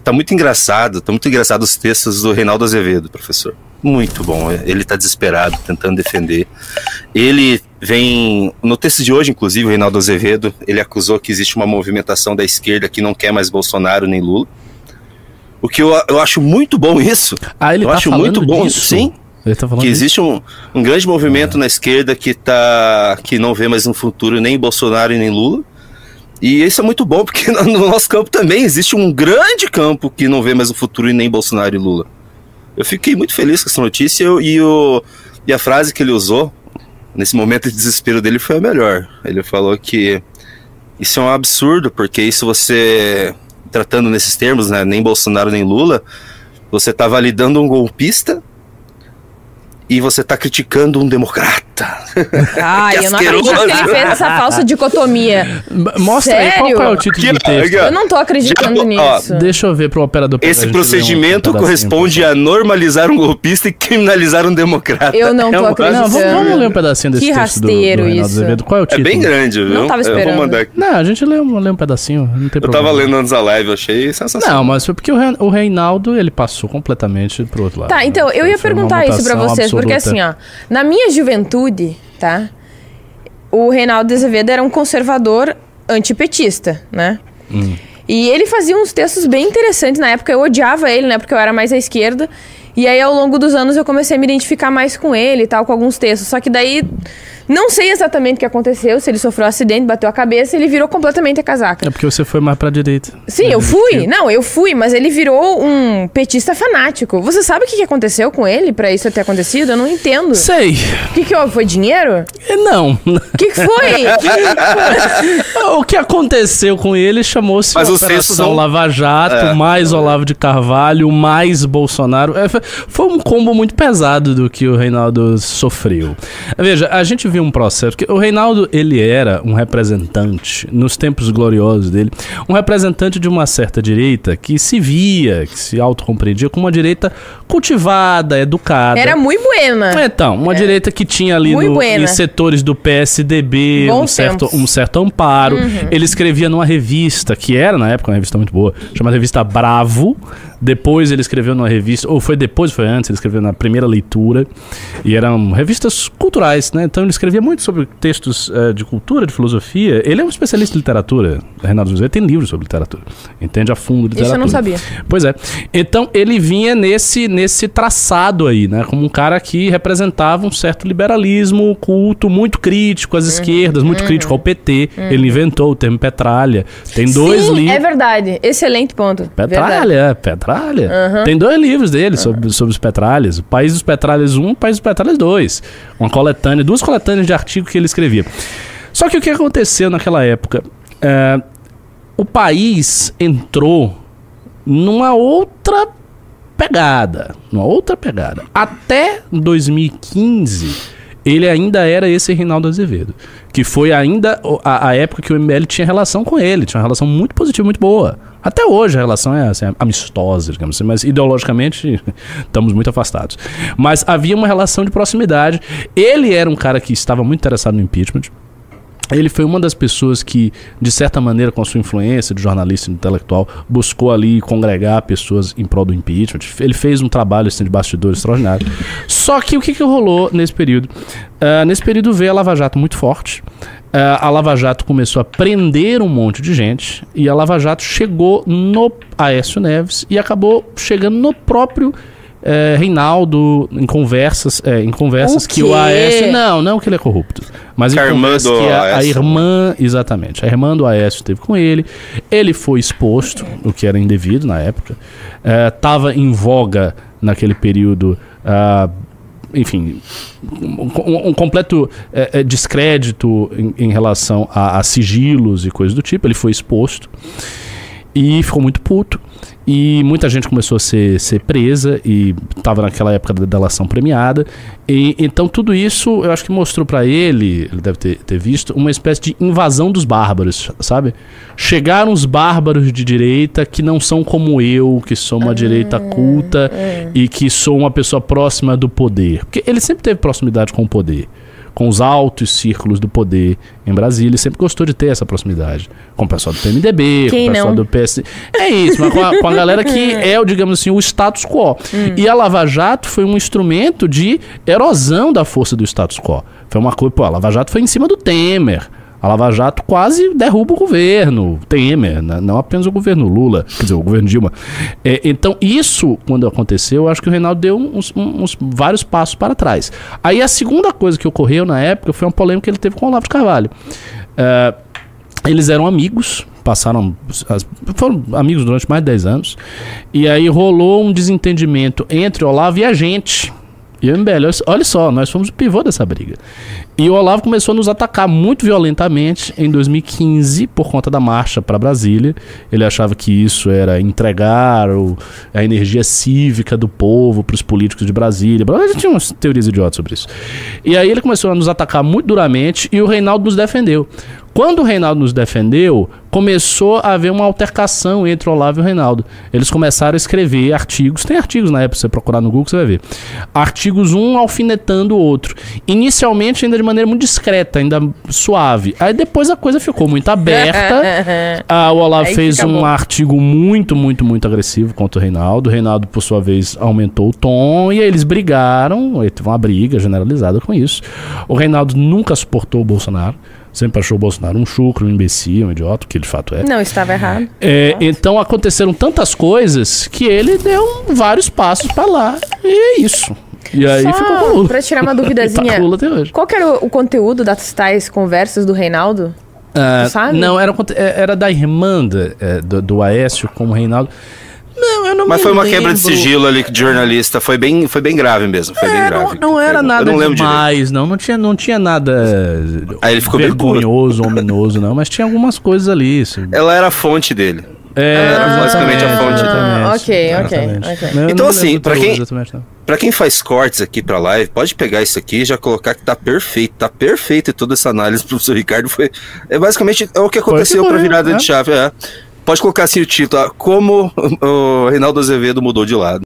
Tá muito engraçado os textos do Reinaldo Azevedo, professor. Muito bom, ele tá desesperado, tentando defender. Ele vem, no texto de hoje, inclusive, o Reinaldo Azevedo, ele acusou que existe uma movimentação da esquerda que não quer mais Bolsonaro nem Lula. O que eu acho muito bom isso. Ele eu acho muito bom, disso? sim. Ele tá falando que existe um grande movimento na esquerda que não vê mais um futuro nem Bolsonaro e nem Lula. E isso é muito bom, porque no nosso campo também existe um grande campo que não vê mais um futuro e nem Bolsonaro e Lula. Eu fiquei muito feliz com essa notícia e a frase que ele usou nesse momento de desespero dele foi a melhor. Ele falou que isso é um absurdo, porque isso você, tratando nesses termos, né, nem Bolsonaro nem Lula, você está validando um golpista e você tá criticando um democrata. Eu não acredito que ele fez essa falsa dicotomia. Mostra Sério? aí, qual é o título do texto? Eu não tô acreditando nisso. Deixa eu ver pro operador. Esse procedimento corresponde a normalizar um golpista e criminalizar um democrata. Eu não tô acreditando. Vamos ler um pedacinho desse texto do Reinaldo Azevedo. Qual é o título? É bem grande, viu? Não tava esperando. Eu vou mandar aqui. Não, a gente lê um pedacinho, não tem problema. Eu tava lendo antes da live, eu achei sensacional. Não, mas foi porque o Reinaldo, ele passou completamente pro outro lado. Tá, então, eu ia perguntar isso pra vocês, porque assim, ó, na minha juventude, tá, o Reinaldo Azevedo era um conservador antipetista, né? E ele fazia uns textos bem interessantes na época, eu odiava ele, né, porque eu era mais à esquerda, e aí ao longo dos anos eu comecei a me identificar mais com ele e tal, com alguns textos, só que daí... Não sei exatamente o que aconteceu, se ele sofreu um acidente, bateu a cabeça, ele virou completamente a casaca. É porque você foi mais pra direita. Sim, eu fui. Não, eu fui, mas ele virou um petista fanático. Você sabe o que aconteceu com ele pra isso ter acontecido? Eu não entendo. Sei. O que houve? Foi dinheiro? Não. O que foi? O que aconteceu com ele chamou-se Operação Lava Jato, mais Olavo de Carvalho, mais Bolsonaro. Foi um combo muito pesado do que o Reinaldo sofreu. Veja, a gente viu um processo, porque o Reinaldo, ele era um representante, nos tempos gloriosos dele, um representante de uma certa direita que se via, que se autocompreendia como uma direita cultivada, educada. Era muito buena. Então, uma direita que tinha ali em setores do PSDB um certo amparo. Ele escrevia numa revista, que era na época uma revista muito boa, chamada Revista Bravo. Depois ele escreveu numa revista, ou foi depois, foi antes, ele escreveu na Primeira Leitura, e eram revistas culturais, né? Então ele escrevia muito sobre textos de cultura, de filosofia. Ele é um especialista em literatura, Reinaldo Azevedo tem livros sobre literatura, entende a fundo literatura. Isso eu não sabia. Pois é. Então ele vinha nesse traçado aí, né? Como um cara que representava um certo liberalismo culto, muito crítico às esquerdas, muito crítico ao PT. Ele inventou o termo petralha. Tem dois livros. É verdade. Excelente ponto. Petralha. Tem dois livros dele sobre os petralhas. O País dos Petralhas 1 e o País dos Petralhas 2. Duas coletâneas de artigos que ele escrevia. Só que o que aconteceu naquela época? O país entrou numa outra pegada. Até 2015, ele ainda era esse Reinaldo Azevedo. Que foi ainda a época que o MBL tinha relação com ele. Tinha uma relação muito positiva, muito boa. Até hoje a relação é assim, amistosa, digamos assim, mas ideologicamente estamos muito afastados. Mas havia uma relação de proximidade. Ele era um cara que estava muito interessado no impeachment. Ele foi uma das pessoas que, de certa maneira, com a sua influência de jornalista e intelectual, buscou ali congregar pessoas em prol do impeachment. Ele fez um trabalho assim, de bastidor extraordinário. Só que o que rolou nesse período? Nesse período veio a Lava Jato muito forte. A Lava Jato começou a prender um monte de gente e a Lava Jato chegou no Aécio Neves e acabou chegando no próprio Reinaldo em conversas que o Aécio... Não que ele é corrupto. Mas em conversas que a irmã... Exatamente. A irmã do Aécio esteve com ele. Ele foi exposto, o que era indevido na época. Estava em voga naquele período... enfim, um completo descrédito em relação a sigilos e coisas do tipo. Ele foi exposto e ficou muito puto. E muita gente começou a ser presa e estava naquela época da delação premiada. E, então tudo isso eu acho que mostrou para ele deve ter visto, uma espécie de invasão dos bárbaros, sabe? Chegaram os bárbaros de direita que não são como eu, que sou uma direita culta e que sou uma pessoa próxima do poder. Porque ele sempre teve proximidade com o poder. com os altos círculos do poder em Brasília. Ele sempre gostou de ter essa proximidade com o pessoal do PMDB, com o pessoal do PS. É isso, mas com a galera que é, digamos assim, o status quo. E a Lava Jato foi um instrumento de erosão da força do status quo. Foi uma coisa, a Lava Jato foi em cima do Temer. A Lava Jato quase derruba o governo Temer, né? Não apenas o governo Lula, quer dizer, o governo Dilma. Então, isso, quando aconteceu, eu acho que o Reinaldo deu uns vários passos para trás. Aí, a segunda coisa que ocorreu na época foi uma polêmica que ele teve com o Olavo de Carvalho. Eles eram amigos, foram amigos durante mais de 10 anos, e aí rolou um desentendimento entre o Olavo e a gente. E o MBL, olha só, nós fomos o pivô dessa briga. E o Olavo começou a nos atacar muito violentamente em 2015 por conta da marcha para Brasília. Ele achava que isso era entregar a energia cívica do povo para os políticos de Brasília. A gente tinha umas teorias idiotas sobre isso. E aí ele começou a nos atacar muito duramente e o Reinaldo nos defendeu. Quando o Reinaldo nos defendeu, começou a haver uma altercação entre o Olavo e o Reinaldo. Eles começaram a escrever artigos, tem artigos na época, se você procurar no Google, você vai ver. Artigos um alfinetando o outro. Inicialmente ainda de maneira muito discreta, ainda suave. Aí depois a coisa ficou muito aberta. O Olavo fez um artigo muito, muito, muito agressivo contra o Reinaldo. O Reinaldo, por sua vez, aumentou o tom e aí eles brigaram. Teve uma briga generalizada com isso. O Reinaldo nunca suportou o Bolsonaro. Sempre achou o Bolsonaro um chucro, um imbecil, um idiota, que de fato é. Não, estava errado. Então aconteceram tantas coisas que ele deu vários passos pra lá. E é isso. E aí ficou com o Lula. Pra tirar uma duvidazinha, tá com o Lula até hoje. Qual que era o conteúdo das tais conversas do Reinaldo? Tu sabe? Não, era da irmã do Aécio com o Reinaldo. Não, eu não Mas foi uma quebra de sigilo ali de jornalista, foi bem grave mesmo, foi bem grave. Não era nada demais, não tinha nada aí ele ficou vergonhoso, ominoso, não, mas tinha algumas coisas ali. Isso. Ela era a fonte dele. Era basicamente a fonte dele. Ok. Então assim, pra quem faz cortes aqui pra live, pode pegar isso aqui e já colocar que tá perfeito e toda essa análise do professor Ricardo basicamente o que aconteceu pra virada de chave, Pode colocar assim o título, como o Reinaldo Azevedo mudou de lado.